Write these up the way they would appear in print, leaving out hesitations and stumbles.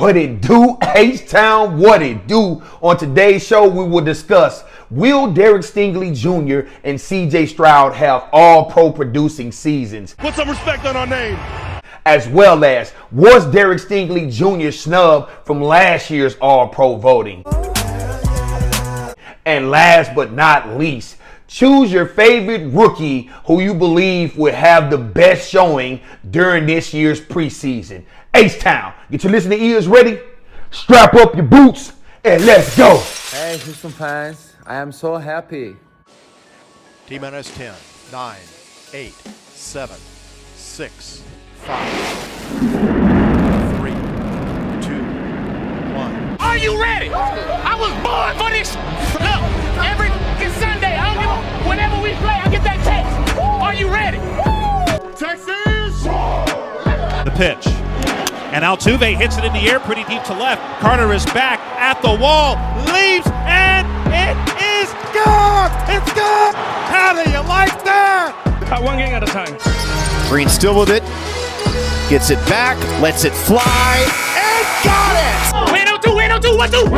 What it do, H-Town, what it do? On today's show, we will discuss, will Derek Stingley Jr. and CJ Stroud have all-pro producing seasons? Put some respect on our name. As well as, was Derek Stingley Jr. snubbed from last year's all-pro voting? And last but not least, choose your favorite rookie who you believe will have the best showing during this year's preseason. H-Town, get your listening ears ready, strap up your boots, and let's go. Hey, Houston fans, I am so happy. T-minus 10, 9, 8, 7, 6, 5, 3, 2, 1. Are you ready? I was born for this. Look, every Sunday, I don't give a, whenever we play, I get that text. Are you ready? Texans! The pitch. And Altuve hits it in the air pretty deep to left. Carter is back at the wall, leaps, and it is gone! It's gone! How do you like that? One game at a time. Green still with it. Gets it back, lets it fly, and got it! Win on two, 1-2.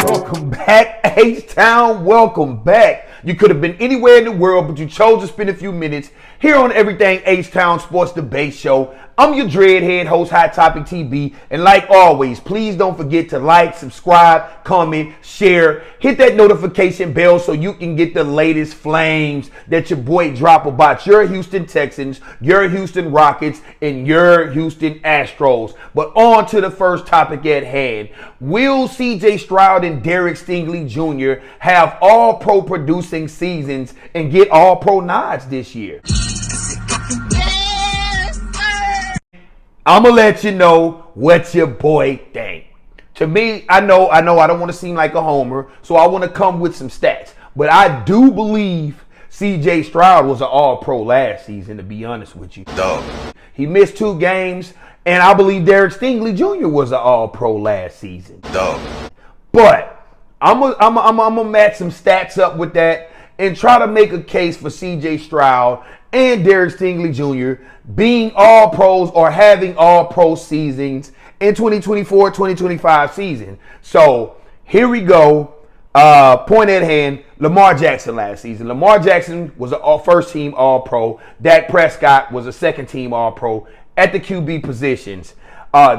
Welcome back, H-Town, welcome back. You could have been anywhere in the world, but you chose to spend a few minutes here on Everything H-Town Sports Debate Show. I'm your dreadhead host, Hot Topic TB, and like always, please don't forget to like, subscribe, comment, share, hit that notification bell so you can get the latest flames that your boy drop about your Houston Texans, your Houston Rockets, and your Houston Astros. But on to the first topic at hand. Will CJ Stroud and Derek Stingley Jr. have all-pro producing seasons and get all-pro nods this year? I'm going to let you know what your boy think. To me, I know I don't want to seem like a homer, so I want to come with some stats. But I do believe CJ Stroud was an all-pro last season, to be honest with you. Dog. He missed 2 games, and I believe Derek Stingley Jr. was an all-pro last season. Dog. But I'm gonna match some stats up with that and try to make a case for CJ Stroud and Derek Stingley Jr. being all pros or having all pro seasons in 2024-2025 season. So here we go. Point at hand, Lamar Jackson last season. Lamar Jackson was a first team all pro. Dak Prescott was a second team all pro at the QB positions.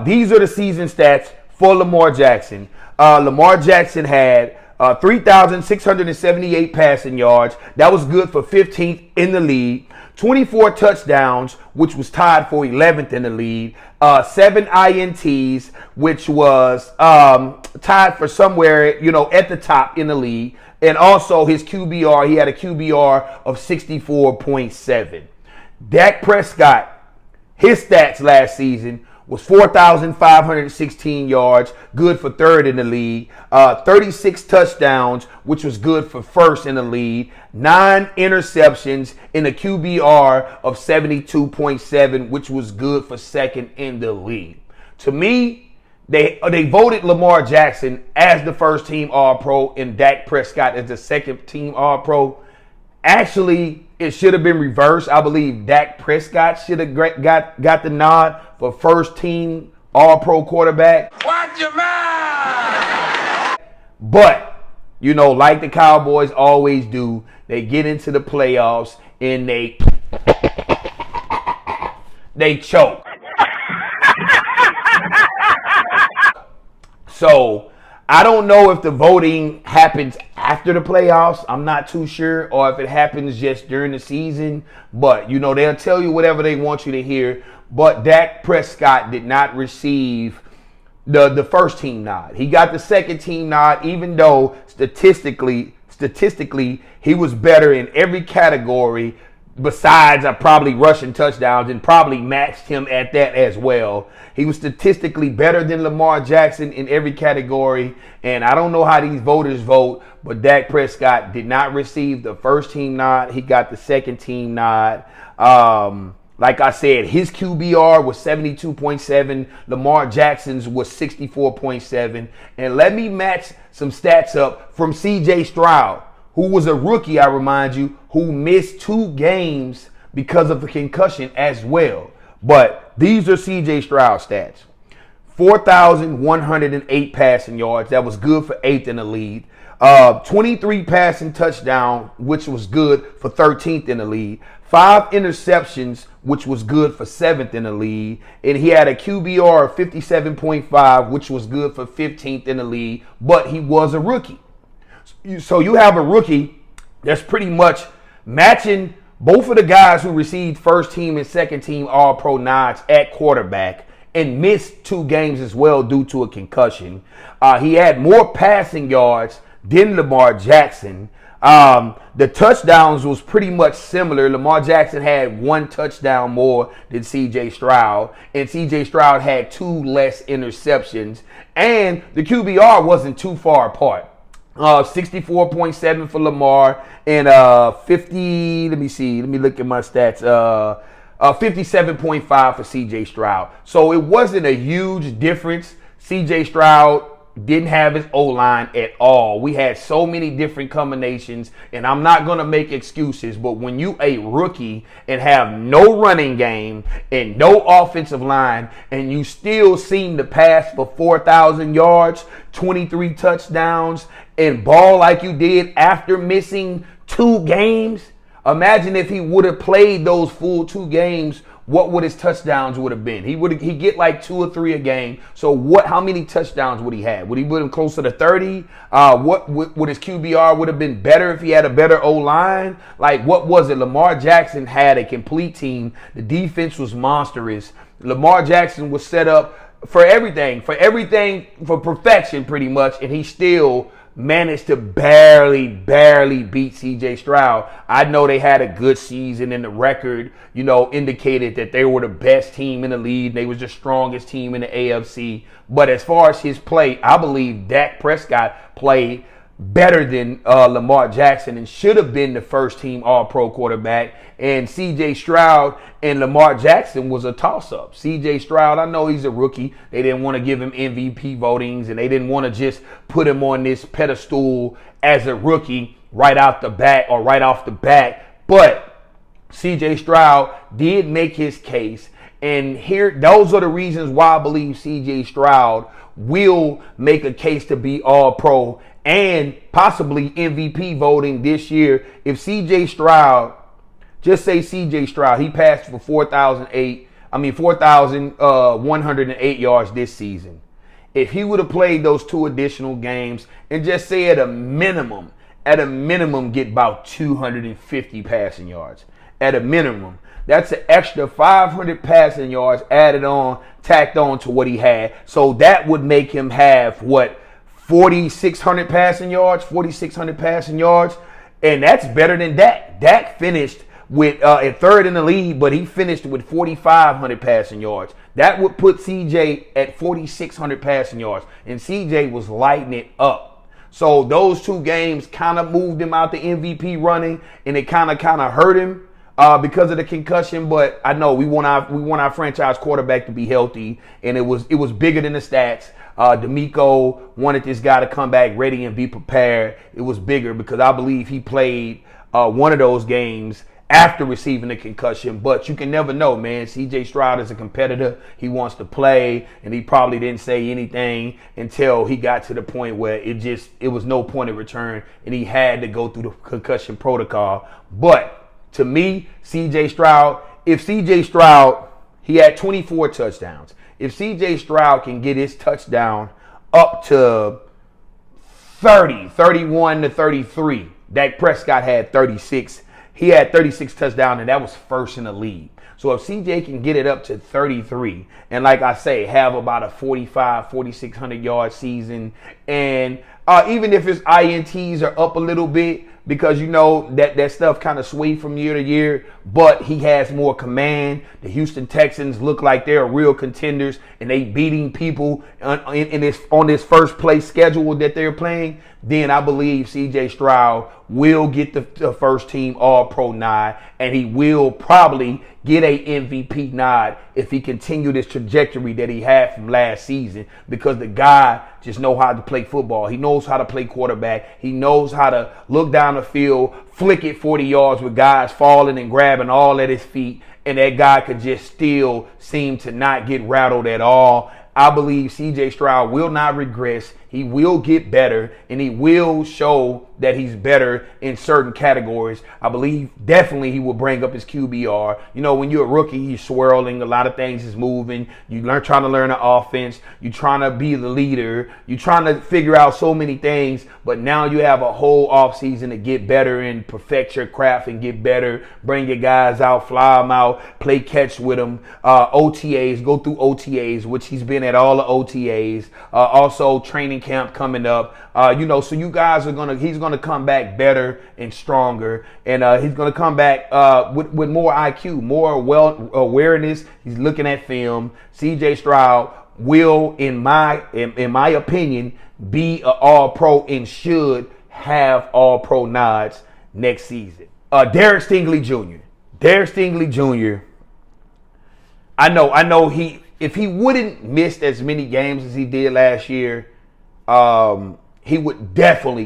These are the season stats for Lamar Jackson. Lamar Jackson had 3,678 passing yards. That was good for 15th in the league. 24 touchdowns, which was tied for 11th in the league. 7 INTs, which was tied for somewhere, at the top in the league. And also his QBR, he had a QBR of 64.7. Dak Prescott, his stats last season was 4,516 yards, good for 3rd in the league. 36 touchdowns, which was good for 1st in the league. 9 interceptions in a QBR of 72.7, which was good for 2nd in the league. To me, they voted Lamar Jackson as the first team All-Pro and Dak Prescott as the second team All-Pro. Actually, it should have been reversed. I believe Dak Prescott should have got the nod for first team All-Pro quarterback. Watch your mouth. But, like the Cowboys always do, they get into the playoffs and they choke. So, I don't know if the voting happens after the playoffs. I'm not too sure. Or if it happens just during the season. But, they'll tell you whatever they want you to hear. But Dak Prescott did not receive the first team nod. He got the second team nod, even though statistically, he was better in every category besides probably rushing touchdowns and probably matched him at that as well. He was statistically better than Lamar Jackson in every category. And I don't know how these voters vote, but Dak Prescott did not receive the first team nod. He got the second team nod. Like I said, his QBR was 72.7. Lamar Jackson's was 64.7. And let me match some stats up from CJ Stroud, who was a rookie, I remind you, who missed 2 games because of a concussion as well. But these are C.J. Stroud stats. 4,108 passing yards. That was good for 8th in the league. 23 passing touchdown, which was good for 13th in the league. 5 interceptions, which was good for 7th in the league. And he had a QBR of 57.5, which was good for 15th in the league. But he was a rookie. So you have a rookie that's pretty much matching both of the guys who received first team and second team All-Pro nods at quarterback and missed 2 games as well due to a concussion. He had more passing yards than Lamar Jackson. The touchdowns was pretty much similar. Lamar Jackson had 1 touchdown more than C.J. Stroud, and C.J. Stroud had 2 less interceptions, and the QBR wasn't too far apart. 64.7 for Lamar and 50. Let me look at my stats. 57.5 for C.J. Stroud. So it wasn't a huge difference. C.J. Stroud didn't have his O-line at all. We had so many different combinations, and I'm not going to make excuses, but when you a rookie and have no running game and no offensive line, and you still seem to pass for 4,000 yards, 23 touchdowns, and ball like you did after missing 2 games, imagine if he would have played those full 2 games, what would his touchdowns would have been? He'd get like 2 or 3 a game. So how many touchdowns would he have? Would he put him closer to 30? What would his QBR would have been better if he had a better O-line? Like, what was it? Lamar Jackson had a complete team. The defense was monstrous. Lamar Jackson was set up for everything, for perfection pretty much, and he still managed to barely beat C.J. Stroud. I know they had a good season, and the record, indicated that they were the best team in the league. They was the strongest team in the AFC. But as far as his play, I believe Dak Prescott played better than Lamar Jackson and should have been the first team All-Pro quarterback. And C.J. Stroud and Lamar Jackson was a toss-up. C.J. Stroud, I know he's a rookie. They didn't want to give him MVP votings, and they didn't want to just put him on this pedestal as a rookie right off the bat. But C.J. Stroud did make his case. And those are the reasons why I believe C.J. Stroud will make a case to be All-Pro and possibly MVP voting this year. If C.J. Stroud, just say C.J. Stroud, he passed for 4,108 yards this season. If he would have played those 2 additional games and just say at a minimum get about 250 passing yards. At a minimum. That's an extra 500 passing yards tacked on to what he had. So that would make him have 4,600 passing yards, and that's better than Dak. Dak finished with at 3rd in the league, but he finished with 4,500 passing yards. That would put CJ at 4,600 passing yards, and CJ was lighting it up. So those 2 games kind of moved him out the MVP running, and it kind of hurt him because of the concussion. But I know we want our franchise quarterback to be healthy, and it was bigger than the stats. D'Amico wanted this guy to come back ready and be prepared. It was bigger because I believe he played one of those games after receiving the concussion. But you can never know, man. C.J. Stroud is a competitor. He wants to play, and he probably didn't say anything until he got to the point where it was no point of return, and he had to go through the concussion protocol. But to me, C.J. Stroud, he had 24 touchdowns. If C.J. Stroud can get his touchdown up to 31 to 33, Dak Prescott had 36. He had 36 touchdowns, and that was first in the league. So if CJ can get it up to 33, and like I say, have about a 4,600 yard season, and even if his INTs are up a little bit, because that stuff kind of sway from year to year, but he has more command. The Houston Texans look like they're real contenders, and they beating people on this first place schedule that they're playing. Then I believe C.J. Stroud will get the first team All-Pro nod, and he will probably get a MVP nod if he continued this trajectory that he had from last season, because the guy just knows how to play football. He knows how to play quarterback. He knows how to look down the field, flick it 40 yards with guys falling and grabbing all at his feet, and that guy could just still seem to not get rattled at all. I believe CJ Stroud will not regress. He will get better, and he will show that he's better in certain categories. I believe definitely he will bring up his QBR. You know, when you're a rookie, you're swirling. A lot of things is moving. Trying to learn the offense. You're trying to be the leader. You're trying to figure out so many things. But now you have a whole offseason to get better and perfect your craft and get better. Bring your guys out, fly them out, play catch with them. OTAs, go through OTAs, which he's been at all the OTAs. Also, training camp coming up. So you guys he's gonna come back better and stronger, and he's gonna come back with more IQ, more awareness. He's looking at film. CJ Stroud will, in my opinion, be an All-Pro and should have All-Pro nods next season. Derek Stingley Jr. Derek Stingley Jr. I know if he wouldn't missed as many games as he did last year, he would definitely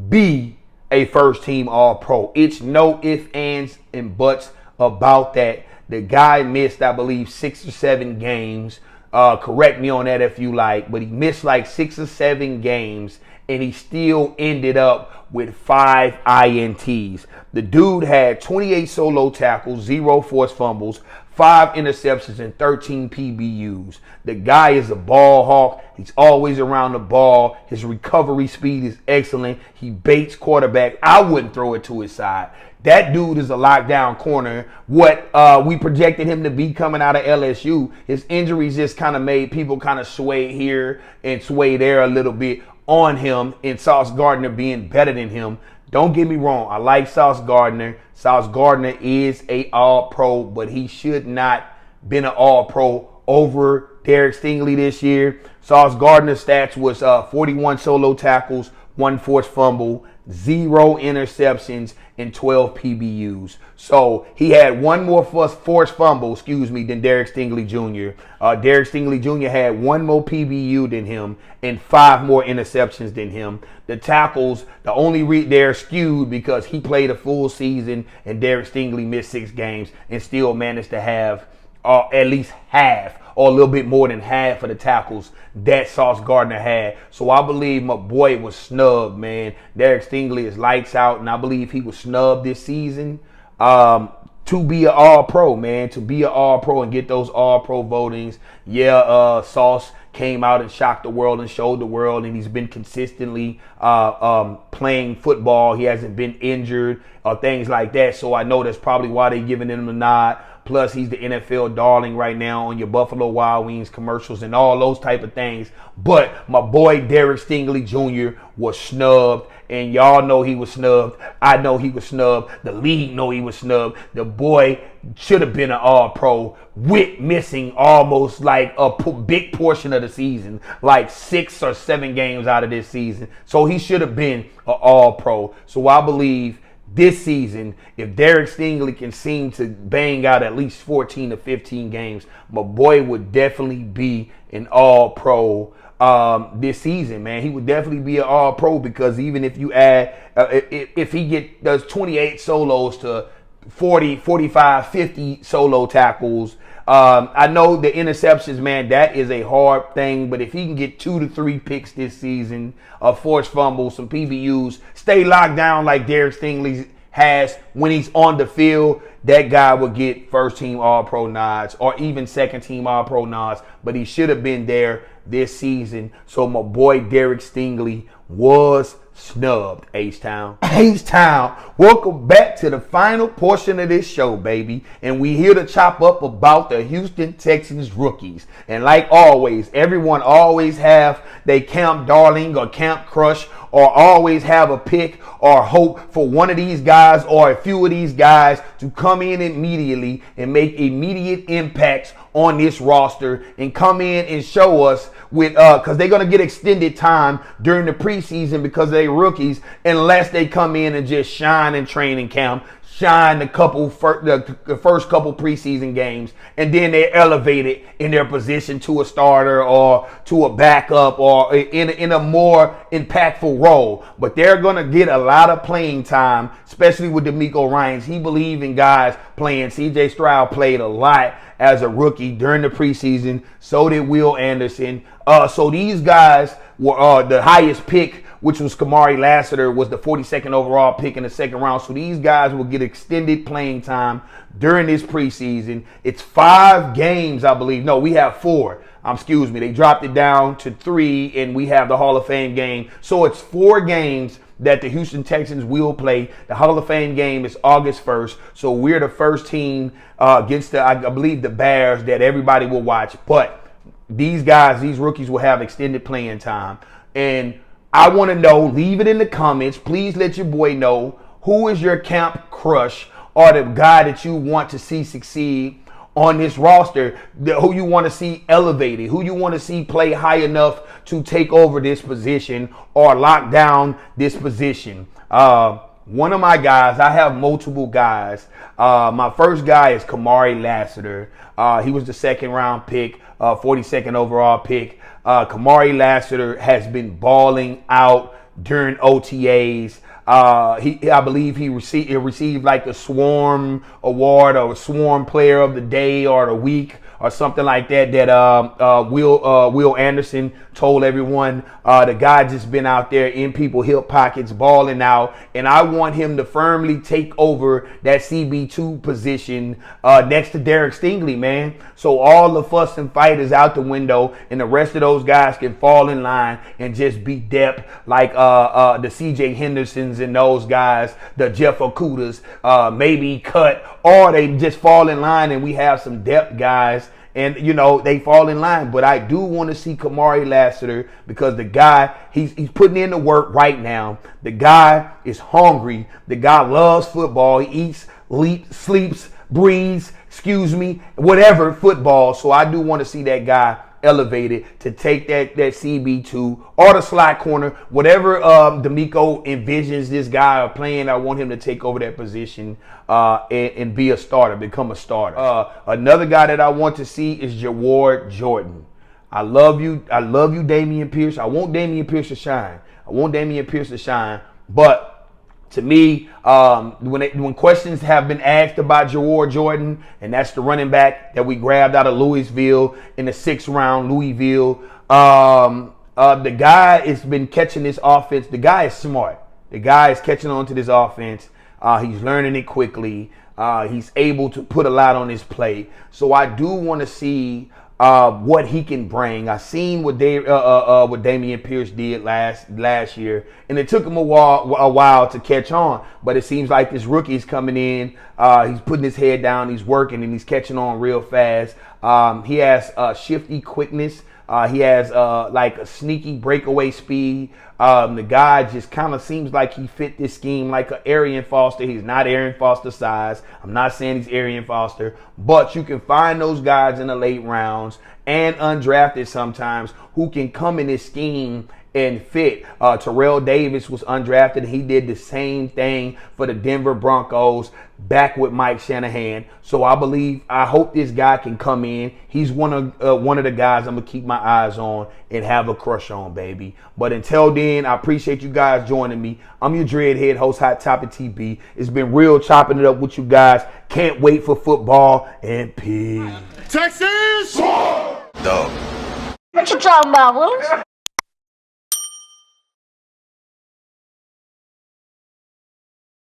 be a first-team All-Pro. It's no ifs, ands, and buts about that. The guy missed, I believe, 6 or 7 games. Correct me on that if you like, but he missed like 6 or 7 games, and he still ended up with 5 INTs. The dude had 28 solo tackles, 0 forced fumbles, 5 interceptions, and 13 PBUs. The guy is a ball hawk. He's always around the ball. His recovery speed is excellent. He baits quarterback. I wouldn't throw it to his side. That dude is a lockdown corner. What we projected him to be coming out of LSU, his injuries just kind of made people kind of sway here and sway there a little bit on him, and Sauce Gardner being better than him. Don't get me wrong. I like Sauce Gardner. Sauce Gardner is a All-Pro, but he should not been an All-Pro over Derek Stingley this year. Sauce Gardner's stats was 41 solo tackles, 1 forced fumble, 0 interceptions, and 12 PBUs. So he had 1 more forced fumble, than Derek Stingley Jr. Derek Stingley Jr. had 1 more PBU than him and 5 more interceptions than him. The tackles, they're skewed because he played a full season and Derek Stingley missed 6 games and still managed to have at least half or a little bit more than half of the tackles that Sauce Gardner had. So I believe my boy was snubbed, man. Derek Stingley is lights out, and I believe he was snubbed this season to be an All-Pro, man. To be an All-Pro and get those All-Pro votings. Yeah, Sauce came out and shocked the world and showed the world, and he's been consistently playing football. He hasn't been injured or things like that. So I know that's probably why they're giving him a nod. Plus, he's the NFL darling right now on your Buffalo Wild Wings commercials and all those type of things. But my boy Derek Stingley Jr. was snubbed, and y'all know he was snubbed. I know he was snubbed. The league know he was snubbed. The boy should have been an All-Pro with missing almost like a big portion of the season, like 6 or 7 games out of this season. So he should have been an All-Pro. So I believe this season, if Derek Stingley can seem to bang out at least 14 to 15 games, my boy would definitely be an All-Pro this season, man. He would definitely be an All-Pro, because even if you add, if he does 28 solos to 40, 45, 50 solo tackles, I know the interceptions, man, that is a hard thing. But if he can get 2 to 3 picks this season, a forced fumble, some PBUs, stay locked down like Derek Stingley has when he's on the field, that guy would get first-team All-Pro nods or even second-team All-Pro nods. But he should have been there this season. So my boy Derek Stingley was snubbed, H-Town. H-Town, welcome back to the final portion of this show, baby. And we here to chop up about the Houston Texans rookies. And like always, everyone always have their camp darling or camp crush or always have a pick or hope for one of these guys or a few of these guys to come in immediately and make immediate impacts on this roster and come in and show us with because they're going to get extended time during the preseason because they're rookies unless they come in and just shine in training camp, shine the first couple preseason games, and then they're elevated in their position to a starter or to a backup or in a more impactful role. But they're going to get a lot of playing time, especially with DeMeco Ryans. He believes in guys playing. CJ Stroud played a lot as a rookie during the preseason. So did Will Anderson. So these guys were the highest pick, which was Kamari Lassiter, was the 42nd overall pick in the second round. So these guys will get extended playing time during this preseason. It's 5 games, I believe. No, we have 4. Excuse me. They dropped it down to 3, and we have the Hall of Fame game. So it's 4 games that the Houston Texans will play. The Hall of Fame game is August 1st. So we're the first team against I believe the Bears that everybody will watch. But these guys, these rookies will have extended playing time. And I want to know, leave it in the comments. Please let your boy know who is your camp crush or the guy that you want to see succeed on this roster, who you want to see elevated, who you want to see play high enough to take over this position or lock down this position. One of my guys, I have multiple guys. My first guy is Kamari Lassiter. He was the second round pick, 42nd overall pick. Kamari Lassiter has been balling out during OTAs. I believe he received like the Swarm Award or Swarm Player of the Day or the Week or something like that. Will Anderson told everyone. The guy just been out there in people's hip pockets balling out, and I want him to firmly take over that CB2 position next to Derek Stingley, man. So all the fuss and fight is out the window, and the rest of those guys can fall in line and just be depth like the CJ Hendersons and those guys, the Jeff Okudas, maybe cut, or they just fall in line and we have some depth guys. And, you know, they fall in line. But I do want to see Kamari Lassiter because the guy, he's putting in the work right now. The guy is hungry. The guy loves football. He eats, sleeps, breathes, whatever football. So I do want to see that guy elevated to take that CB2 or the slot corner, whatever DeMeco envisions this guy playing. I want him to take over that position and be a starter, become a starter. Another guy that I want to see is Jaward Jordan. I love you, Dameon Pierce. I want Dameon Pierce to shine. But to me, when questions have been asked about Jaward Jordan, and that's the running back that we grabbed out of Louisville in the 6th round, Louisville, the guy has been catching this offense. The guy is smart. The guy is catching on to this offense. He's learning it quickly. He's able to put a lot on his plate. So I do want to see what he can bring. I seen what Dameon Pierce did last year, and it took him a while to catch on. But it seems like this rookie is coming in. He's putting his head down. He's working, and he's catching on real fast. He has shifty quickness. He has like a sneaky breakaway speed. The guy just kind of seems like he fit this scheme like an Arian Foster. He's not Arian Foster size. I'm not saying he's Arian Foster, but you can find those guys in the late rounds and undrafted sometimes who can come in this scheme and fit. Terrell Davis was undrafted. He did the same thing for the Denver Broncos back with Mike Shanahan. So I hope this guy can come in. He's one of the guys I'm gonna keep my eyes on and have a crush on, baby. But until then, I appreciate you guys joining me. I'm your Dreadhead host, Hot Topic TB. It's been real chopping it up with you guys. Can't wait for football, and peace. Texans! What you talking about, Willis?